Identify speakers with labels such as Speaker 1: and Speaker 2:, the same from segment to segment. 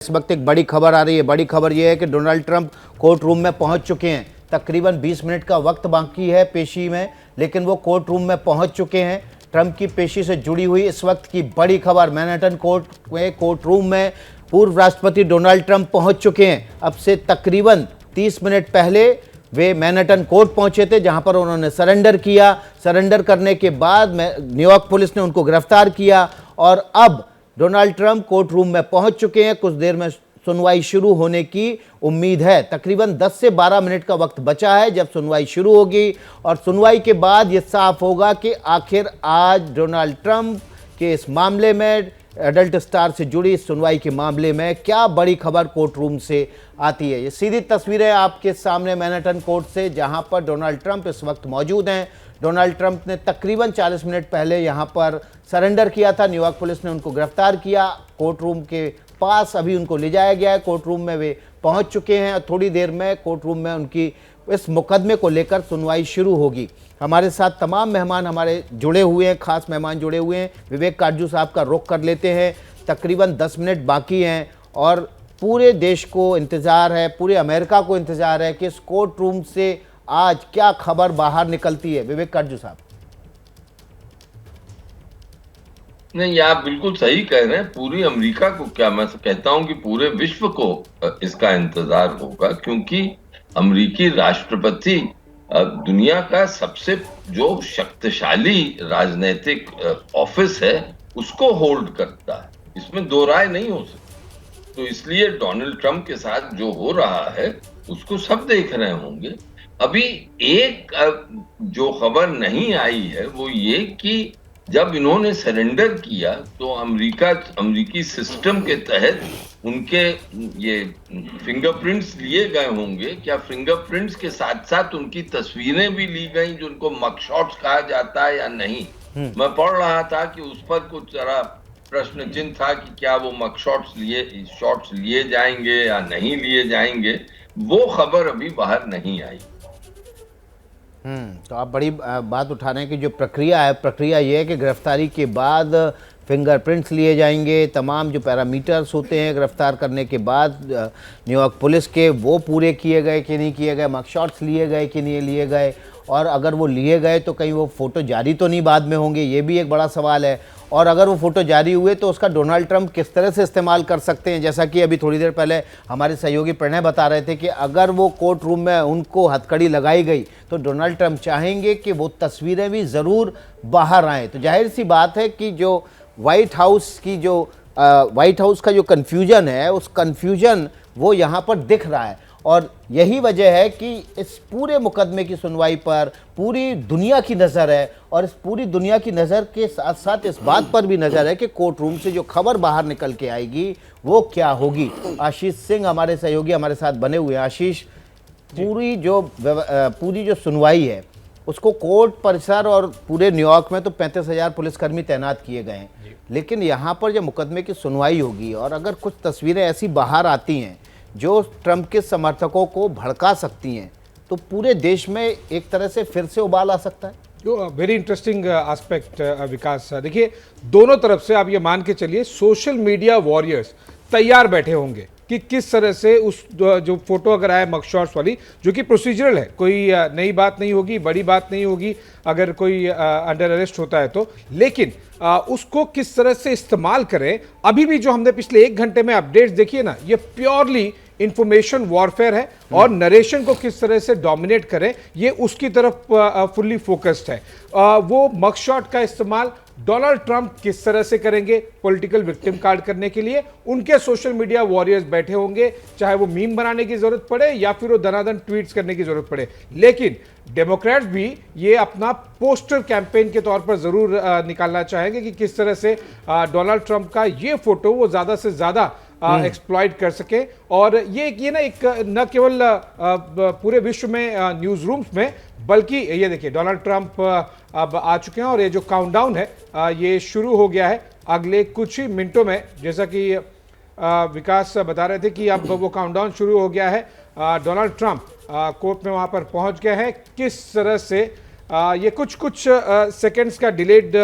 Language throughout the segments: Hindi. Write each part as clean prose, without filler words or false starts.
Speaker 1: इस वक्त एक बड़ी खबर आ रही है। बड़ी खबर यह है कि डोनाल्ड ट्रंप कोर्ट रूम में पहुंच चुके हैं। तकरीबन 20 मिनट का वक्त बाकी है पेशी में, लेकिन वो कोर्ट रूम में पहुंच चुके हैं। ट्रंप की पेशी से जुड़ी हुई इस वक्त की बड़ी खबर, मैनहट्टन कोर्ट रूम में पूर्व राष्ट्रपति डोनाल्ड ट्रंप पहुंच चुके हैं। अब से तकरीबन 30 मिनट पहले वे मैनहट्टन कोर्ट पहुंचे थे, जहां पर उन्होंने सरेंडर किया। सरेंडर करने के बाद न्यूयॉर्क पुलिस ने उनको गिरफ्तार किया और अब डोनाल्ड ट्रंप कोर्ट रूम में पहुंच चुके हैं। कुछ देर में सुनवाई शुरू होने की उम्मीद है। तकरीबन 10 से 12 मिनट का वक्त बचा है जब सुनवाई शुरू होगी और सुनवाई के बाद यह साफ होगा कि आखिर आज डोनाल्ड ट्रंप के इस मामले में, एडल्ट स्टार से जुड़ी इस सुनवाई के मामले में क्या बड़ी खबर कोर्ट रूम से आती है। ये सीधी तस्वीरें आपके सामने मैनहट्टन कोर्ट से, जहां पर डोनाल्ड ट्रंप इस वक्त मौजूद हैं। डोनाल्ड ट्रंप ने तकरीबन 40 मिनट पहले यहां पर सरेंडर किया था। न्यूयॉर्क पुलिस ने उनको गिरफ्तार किया। कोर्ट रूम के पास अभी उनको ले जाया गया है। कोर्ट रूम में वे पहुंच चुके हैं और थोड़ी देर में कोर्ट रूम में उनकी इस मुकदमे को लेकर सुनवाई शुरू होगी। हमारे साथ तमाम मेहमान हमारे जुड़े हुए हैं, खास मेहमान जुड़े हुए हैं। विवेक काटजू साहब का रुख कर लेते हैं। तकरीबन 10 मिनट बाकी हैं और पूरे देश को इंतज़ार है, पूरे अमेरिका को इंतज़ार है कि इस कोर्ट रूम से आज क्या खबर बाहर निकलती है। विवेक काटजू साहब।
Speaker 2: नहीं, आप बिल्कुल सही कह रहे हैं। पूरी अमेरिका को, क्या मैं कहता हूं कि पूरे विश्व को इसका इंतजार होगा, क्योंकि अमेरिकी राष्ट्रपति दुनिया का सबसे जो शक्तिशाली राजनीतिक ऑफिस है उसको होल्ड करता है। इसमें दो राय नहीं हो सकती। तो इसलिए डोनाल्ड ट्रंप के साथ जो हो रहा है उसको सब देख रहे होंगे। अभी एक जो खबर नहीं आई है वो ये कि जब इन्होंने सरेंडर किया तो अमेरिकी सिस्टम के तहत उनके ये फिंगरप्रिंट्स लिए गए होंगे। क्या फिंगरप्रिंट्स के साथ साथ उनकी तस्वीरें भी ली गई, जो उनको मगशॉट्स कहा जाता है, या नहीं? मैं पढ़ रहा था कि उस पर कुछ जरा प्रश्न चिन्ह था कि क्या वो मगशॉट्स लिए जाएंगे या नहीं लिए जाएंगे। वो खबर अभी बाहर नहीं आई।
Speaker 1: तो आप बड़ी बात उठा रहे हैं कि जो प्रक्रिया है, प्रक्रिया ये है कि गिरफ्तारी के बाद फिंगरप्रिंट्स लिए जाएंगे। तमाम जो पैरामीटर्स होते हैं गिरफ्तार करने के बाद न्यूयॉर्क पुलिस के, वो पूरे किए गए कि नहीं किए गए, मगशॉट्स लिए गए कि नहीं लिए गए, और अगर वो लिए गए तो कहीं वो फ़ोटो जारी तो नहीं बाद में होंगे, ये भी एक बड़ा सवाल है। और अगर वो फ़ोटो जारी हुए तो उसका डोनाल्ड ट्रंप किस तरह से इस्तेमाल कर सकते हैं। जैसा कि अभी थोड़ी देर पहले हमारे सहयोगी प्रणय बता रहे थे कि अगर वो कोर्ट रूम में उनको हथकड़ी लगाई गई तो डोनाल्ड ट्रंप चाहेंगे कि वो तस्वीरें भी ज़रूर बाहर आएँ। तो जाहिर सी बात है कि जो व्हाइट हाउस का जो कन्फ्यूजन है, उस कन्फ्यूजन वो यहाँ पर दिख रहा है। और यही वजह है कि इस पूरे मुकदमे की सुनवाई पर पूरी दुनिया की नज़र है, और इस पूरी दुनिया की नज़र के साथ साथ इस बात पर भी नज़र है कि कोर्ट रूम से जो खबर बाहर निकल के आएगी वो क्या होगी। आशीष सिंह हमारे सहयोगी हमारे साथ बने हुए हैं। आशीष, पूरी जो सुनवाई है उसको कोर्ट परिसर और पूरे न्यूयॉर्क में तो 35,000 पुलिसकर्मी तैनात किए गए हैं, लेकिन यहाँ पर जब मुकदमे की सुनवाई होगी और अगर कुछ तस्वीरें ऐसी बाहर आती हैं जो ट्रंप के समर्थकों को भड़का सकती हैं, तो पूरे देश में एक तरह से फिर से उबाल आ सकता है।
Speaker 3: जो वेरी इंटरेस्टिंग एस्पेक्ट विकास, देखिए दोनों तरफ से आप ये मान के चलिए सोशल मीडिया वॉरियर्स तैयार बैठे होंगे कि किस तरह से उस जो फोटो अगर आए मगशॉट्स वाली, जो कि प्रोसीजरल है, कोई नई बात नहीं होगी, बड़ी बात नहीं होगी अगर कोई अंडर अरेस्ट होता है तो, लेकिन उसको किस तरह से इस्तेमाल करें। अभी भी जो हमने पिछले 1 घंटे में अपडेट्स देखिए ना, ये प्योरली इंफॉर्मेशन वॉरफेयर है और नरेशन को किस तरह से डोमिनेट करें ये उसकी तरफ फुल्ली फोकस्ड है। वो मगशॉट का इस्तेमाल डोनाल्ड ट्रंप किस तरह से करेंगे पॉलिटिकल विक्टिम कार्ड करने के लिए, उनके सोशल मीडिया वॉरियर्स बैठे होंगे, चाहे वो मीम बनाने की जरूरत पड़े या फिर वो दनादन ट्वीट्स करने की जरूरत पड़े। लेकिन डेमोक्रेट्स भी ये अपना पोस्टर कैंपेन के तौर पर जरूर निकालना चाहेंगे कि किस तरह से डोनाल्ड ट्रंप का ये फोटो वो ज्यादा से ज्यादा एक्सप्लॉइट कर सके। और ये ना एक न केवल पूरे विश्व में न्यूज रूम्स में, बल्कि ये देखिए डोनाल्ड ट्रंप अब आ चुके हैं और ये जो काउंटडाउन है ये शुरू हो गया है अगले कुछ ही मिनटों में। जैसा कि विकास बता रहे थे कि अब वो काउंटडाउन शुरू हो गया है। डोनाल्ड ट्रंप कोर्ट में वहां पर पहुंच गए हैं। किस तरह से ये कुछ सेकंड्स का डिलेड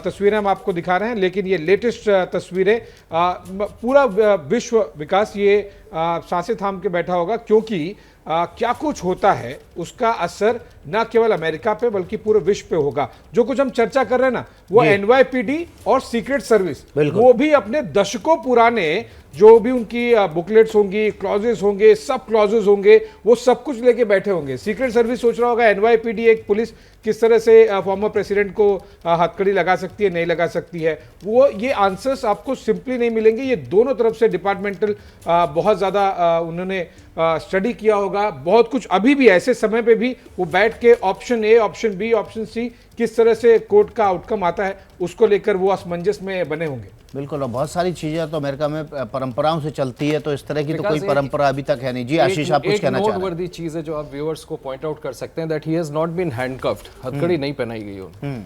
Speaker 3: तस्वीरें हम आपको दिखा रहे हैं, लेकिन ये लेटेस्ट तस्वीरें पूरा विश्व विकास ये सांसें थाम के बैठा होगा, क्योंकि क्या कुछ होता है उसका असर न केवल अमेरिका पे बल्कि पूरे विश्व पे होगा। जो कुछ हम चर्चा कर रहे हैं ना, वो एनवाईपीडी और सीक्रेट सर्विस, वो भी अपने दशकों पुराने जो भी उनकी बुकलेट्स होंगी, क्लॉजेस होंगे, सब क्लॉजेस होंगे, वो सब कुछ लेके बैठे होंगे। सीक्रेट सर्विस सोच रहा होगा एनवाईपीडी एक पुलिस किस तरह से फॉर्मर प्रेसिडेंट को हथकड़ी लगा सकती है, नहीं लगा सकती है। वो ये आंसर्स आपको सिंपली नहीं मिलेंगे। ये दोनों तरफ से डिपार्टमेंटल बहुत ज़्यादा उन्होंने स्टडी किया होगा, बहुत कुछ। अभी भी ऐसे समय पे भी वो बैठ के option A, option B, option C, किस तरह से कोर्ट का आउटकम आता है उसको लेकर वो असमंजस में बने होंगे।
Speaker 1: बिल्कुल, और बहुत सारी चीजें तो अमेरिका में परंपराओं से चलती है, तो इस तरह की तो कोई परंपरा अभी तक है नहीं। जी आशीष, आप कुछ कहना चाह रहे हैं?
Speaker 4: नोटवर्दी चीज है जो आप व्यूअर्स को पॉइंट आउट कर सकते हैं, that he has not been handcuffed, हथकड़ी नहीं पहनाई गई उन्हें।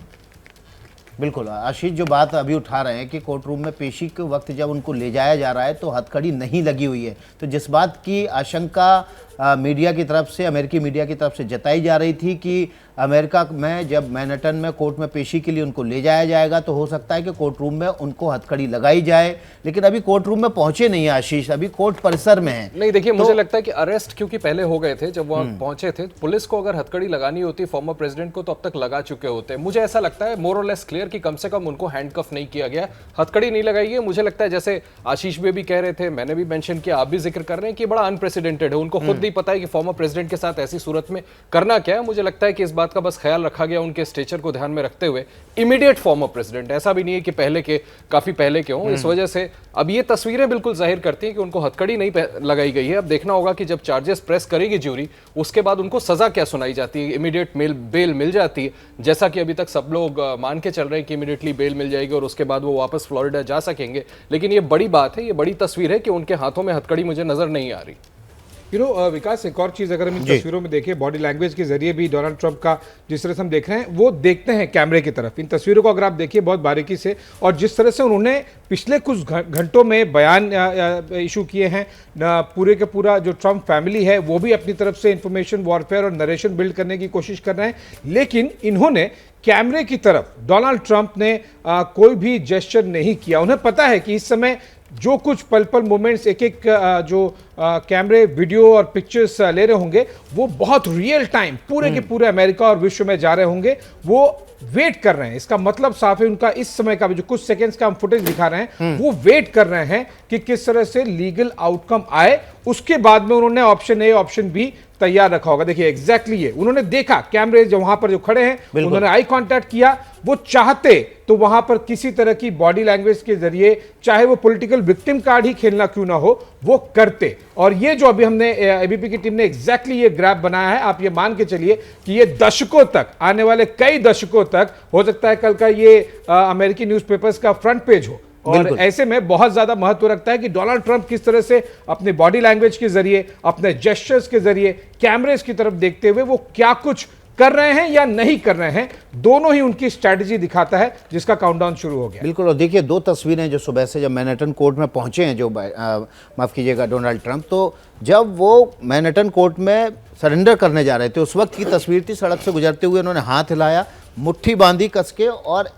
Speaker 1: बिल्कुल आशीष, जो बात अभी उठा रहे हैं कि कोर्ट रूम में पेशी के वक्त जब उनको ले जाया जा रहा है तो हथकड़ी नहीं लगी हुई है, तो जिस बात की आशंका मीडिया की तरफ से, अमेरिकी मीडिया की तरफ से जताई जा रही थी कि अमेरिका में जब मैनहट्टन में कोर्ट में पेशी के लिए उनको ले जाया जाएगा तो हो सकता है कि कोर्ट रूम में उनको हथकड़ी लगाई जाए, लेकिन अभी कोर्ट रूम में पहुंचे नहीं है आशीष, अभी कोर्ट परिसर में है।
Speaker 4: नहीं देखिए, मुझे लगता है कि अरेस्ट क्योंकि पहले हो गए थे जब वहां पहुंचे थे, पुलिस को अगर हथकड़ी लगानी होती फॉर्मर प्रेसिडेंट को तो अब तक लगा चुके होते। मुझे ऐसा लगता है मोर और लेस क्लियर कि कम से कम उनको हैंडकफ नहीं किया गया, हथकड़ी नहीं लगाई है। मुझे लगता है जैसे आशीष भी कह रहे थे, मैंने भी मेंशन किया, आप भी जिक्र कर रहे हैं कि बड़ा अनप्रेसिडेंटेड है, उनको खुद नहीं पता है कि फॉर्मर प्रेसिडेंट के साथ ऐसी सूरत में करना क्या है। मुझे लगता है कि इस बात का बस ख्याल रखा गया उनके स्टेचर को ध्यान में रखते हुए, इमीडिएट फॉर्मर प्रेसिडेंट, ऐसा भी नहीं है कि पहले के, काफी पहले के हों। इस वजह से अब ये तस्वीरें बिल्कुल जाहिर करती हैं कि उनको हथकड़ी नहीं लगाई गई है। अब देखना होगा कि जब चार्जेस प्रेस करेगी ज्यूरी, उसके बाद उनको सजा क्या सुनाई जाती है। इमीडिएट बेल मिल जाती है, जैसा कि अभी तक सब लोग मान के चल रहे हैं कि इमीडिएटली बेल मिल जाएगी और उसके बाद वो वापस फ्लोरिडा जा सकेंगे। लेकिन ये बड़ी बात है, ये बड़ी तस्वीर है कि उनके हाथों में हथकड़ी मुझे नजर नहीं आ रही।
Speaker 3: विकास, एक और चीज अगर हम इन तस्वीरों में देखें, बॉडी लैंग्वेज के जरिए भी डोनाल्ड ट्रंप का जिस तरह से हम देख रहे हैं, वो देखते हैं कैमरे की तरफ। इन तस्वीरों को अगर आप देखिए बहुत बारीकी से, और जिस तरह से उन्होंने पिछले कुछ घंटों में बयान इशू किए हैं, पूरे के पूरा जो ट्रंप फैमिली है वो भी अपनी तरफ से इंफॉर्मेशन वॉरफेयर और नरेशन बिल्ड करने की कोशिश कर रहे हैं, लेकिन इन्होंने कैमरे की तरफ डोनाल्ड ट्रंप ने कोई भी जेस्चर नहीं किया। उन्हें पता है कि इस समय जो कुछ पल पल मोमेंट्स एक एक जो कैमरे वीडियो और पिक्चर्स ले रहे होंगे वो बहुत रियल टाइम पूरे के पूरे अमेरिका और विश्व में जा रहे होंगे, वो वेट कर रहे हैं। इसका मतलब साफ है, उनका इस समय का भी जो कुछ सेकंड्स का हम फुटेज दिखा रहे हैं वो वेट कर रहे हैं कि किस तरह से लीगल आउटकम आए। उसके बाद में उन्होंने ऑप्शन ए, ऑप्शन बी तैयार रखा होगा। देखिए एग्जैक्टली ये उन्होंने देखा, कैमरे जो वहां पर जो खड़े हैं उन्होंने आई कांटेक्ट किया। वो चाहते तो वहां पर किसी तरह की बॉडी लैंग्वेज के जरिए, चाहे वो पॉलिटिकल विक्टिम कार्ड ही खेलना क्यों ना हो, वो करते। और ये जो अभी हमने एबीपी की टीम ने एग्जैक्टली ये ग्राफ बनाया है, आप ये मान के चलिए कि ये दशकों तक, आने वाले कई दशकों तक, हो सकता है कल का ये अमेरिकी न्यूज़पेपर्स का फ्रंट पेज हो। और ऐसे में बहुत ज्यादा महत्व रखता है कि डोनाल्ड ट्रंप किस तरह से अपने बॉडी लैंग्वेज के जरिए, अपने जेस्चर्स के जरिए, कैमरेस की तरफ देखते हुए वो क्या कुछ कर रहे हैं या नहीं कर रहे हैं, दोनों ही उनकी स्ट्रैटेजी दिखाता है, जिसका काउंटडाउन शुरू हो गया।
Speaker 1: बिल्कुल, और देखिए दो तस्वीरें जो सुबह से जब मैनहट्टन कोर्ट में पहुंचे हैं, जो माफ कीजिएगा डोनाल्ड ट्रंप, तो जब वो मैनहट्टन कोर्ट में सरेंडर करने जा रहे थे उस वक्त की तस्वीर थी। सड़क से गुजरते हुए उन्होंने हाथ हिलाया, मुट्ठी बांधी कस के, और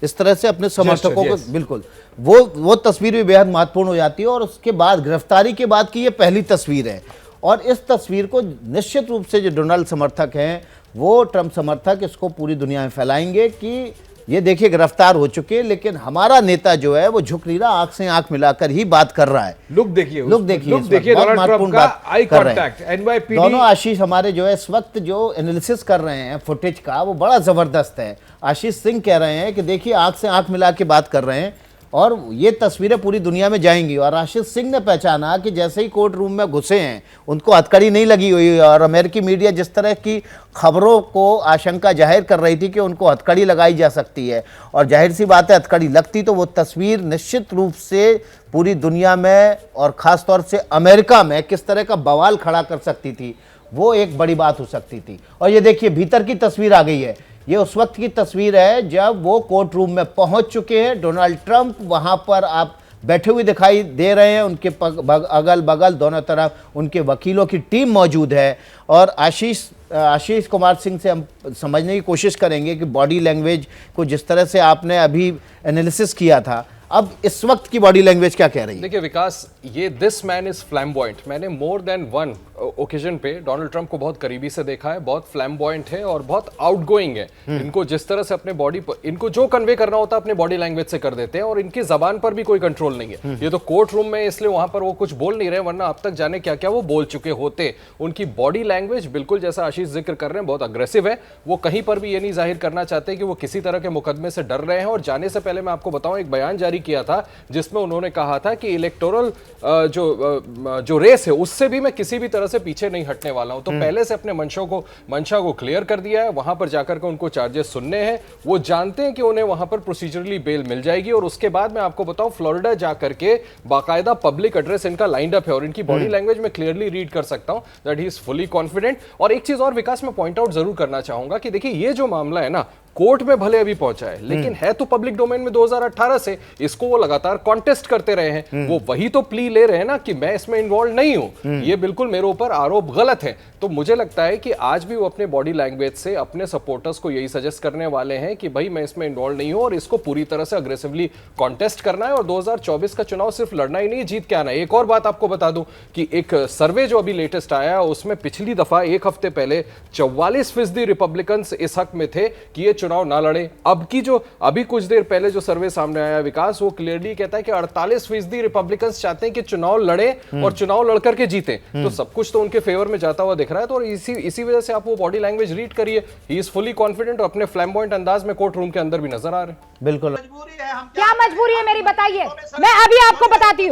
Speaker 1: इस तरह से अपने समर्थकों को, बिल्कुल वो तस्वीर भी बेहद महत्वपूर्ण हो जाती है। और उसके बाद गिरफ्तारी के बाद की ये पहली तस्वीर है, और इस तस्वीर को निश्चित रूप से जो डोनाल्ड समर्थक हैं, वो ट्रंप समर्थक इसको पूरी दुनिया में फैलाएंगे कि ये देखिए गिरफ्तार हो चुके, लेकिन हमारा नेता जो है वो झुक नहीं रहा, आंख से आंख मिलाकर ही बात कर रहा है।
Speaker 3: लुक देखिए
Speaker 1: डोनाल्ड ट्रंप का आई कांटेक्ट, एनवाईपीडी, दोनों आशीष हमारे जो है इस वक्त जो एनालिसिस कर रहे हैं फुटेज का, वो बड़ा जबरदस्त है। आशीष सिंह कह रहे हैं कि देखिए आंख से आंख मिला के बात कर रहे हैं, और ये तस्वीरें पूरी दुनिया में जाएंगी। और आशीष सिंह ने पहचाना कि जैसे ही कोर्ट रूम में घुसे हैं उनको हथकड़ी नहीं लगी हुई, और अमेरिकी मीडिया जिस तरह की खबरों को आशंका जाहिर कर रही थी कि उनको हथकड़ी लगाई जा सकती है, और जाहिर सी बात है हथकड़ी लगती तो वो तस्वीर निश्चित रूप से पूरी दुनिया में और ख़ास तौर से अमेरिका में किस तरह का बवाल खड़ा कर सकती थी, वो एक बड़ी बात हो सकती थी। और ये देखिए भीतर की तस्वीर आ गई है, ये उस वक्त की तस्वीर है जब वो कोर्ट रूम में पहुंच चुके हैं। डोनाल्ड ट्रंप वहां पर आप बैठे हुए दिखाई दे रहे हैं, उनके अगल बगल दोनों तरफ उनके वकीलों की टीम मौजूद है। और आशीष आशीष कुमार सिंह से हम समझने की कोशिश करेंगे कि बॉडी लैंग्वेज को जिस तरह से आपने अभी एनालिसिस किया था, अब इस वक्त की बॉडी लैंग्वेज क्या कह रही है?
Speaker 4: देखिए विकास, ये दिस मैन इज फ्लैम्बॉयंट। मैंने मोर देन वन ओकेजन पे डोनाल्ड ट्रंप को बहुत करीबी से देखा है। बहुत फ्लैम्बॉयंट है और बहुत आउटगोइंग है। इनको जिस तरह से अपने बॉडी पर, इनको जो कन्वे करना होता है अपने बॉडी लैंग्वेज से कर देते हैं और इनकी जबान पर भी कोई कंट्रोल नहीं है। ये तो कोर्ट रूम में, इसलिए वहां पर वो कुछ बोल नहीं रहे, वरना अब तक जाने क्या क्या वो बोल चुके होते। उनकी बॉडी लैंग्वेज बिल्कुल जैसा आशीष जिक्र कर रहे हैं, बहुत अग्रेसिव है। वो कहीं पर भी ये नहीं जाहिर करना चाहते कि वो किसी तरह के मुकदमे से डर रहे हैं। और जाने से पहले मैं आपको बताऊं, एक बयान जारी किया था जिसमें उन्होंने कहा था कि इलेक्टोरल जो रेस है उससे भी मैं किसी भी तरह से पीछे नहीं हटने वाला हूं। तो पहले से अपने मंशा को क्लियर कर दिया है। वहां पर जाकर के उनको चार्जेस सुनने हैं। वो जानते हैं कि उन्हें वहां पर प्रोसीजरली बेल मिल जाएगी। और उसके बाद मैं आपको बताऊं, फ्लोरिडा जाकर के बाकायदा पब्लिक एड्रेस इनका लाइंड अप है और इनकी बॉडी लैंग्वेज में क्लियरली रीड कर सकता हूं that he is fully confident. और एक चीज और विकास में पॉइंट आउट जरूर करना चाहूंगा कि देखिए, ये जो मामला है ना, कोर्ट में भले अभी पहुंचा है, लेकिन है तो पब्लिक डोमेन में 2018 से। इसको वो लगातार कॉन्टेस्ट करते रहे हैं। वो वही तो प्ली ले रहे हैं ना कि मैं इसमें इन्वॉल्व नहीं हूं, ये बिल्कुल मेरे ऊपर आरोप गलत है। तो मुझे लगता है कि आज भी वो अपने बॉडी लैंग्वेज से अपने सपोर्टर्स को यही सजेस्ट करने वाले हैं कि भाई मैं इसमें इन्वॉल्व नहीं हूं और इसको पूरी तरह से अग्रेसिवली कॉन्टेस्ट करना है। और 2024 का चुनाव सिर्फ लड़ना ही नहीं, जीत के आना है। एक और बात आपको बता दूं कि एक सर्वे जो अभी लेटेस्ट आया, उसमें पिछली दफा एक हफ्ते पहले 44% रिपब्लिकन्स इस हक में थे कि ये चुनाव ना लड़े। अब की जो अभी कुछ देर पहले जो सर्वे सामने आया विकास, वो क्लियरली कहता है कि 48% रिपब्लिकन्स चाहते हैं कि चुनाव लड़े और चुनाव लड़कर के जीते। तो सब कुछ तो उनके फेवर में जाता हुआ दिख रहा है। तो इसी वजह से आप वो बॉडी लैंग्वेज रीड करिए, ही इज फुली कॉन्फिडेंट और अपने फ्लैम्बॉयंट अंदाज में कोर्ट रूम के अंदर भी नजर आ रहे हैं।
Speaker 1: बिल्कुल।
Speaker 5: क्या मजबूरी है मेरी, बताइए। मैं अभी आपको बताती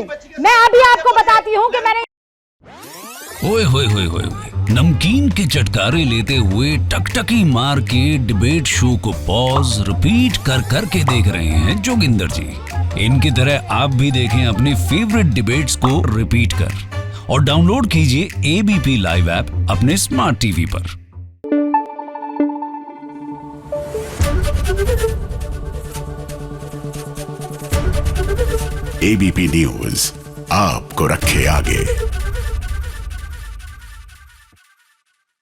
Speaker 5: हूँ कि मैंने
Speaker 6: ओए होए होए होए नमकीन के चटकारे लेते हुए टकटकी मार के डिबेट शो को पॉज रिपीट कर करके देख रहे हैं जोगिंदर जी। इनकी तरह आप भी देखें अपने फेवरेट डिबेट्स को रिपीट कर और डाउनलोड कीजिए एबीपी लाइव ऐप अपने स्मार्ट टीवी पर।
Speaker 7: एबीपी न्यूज आपको रखे आगे।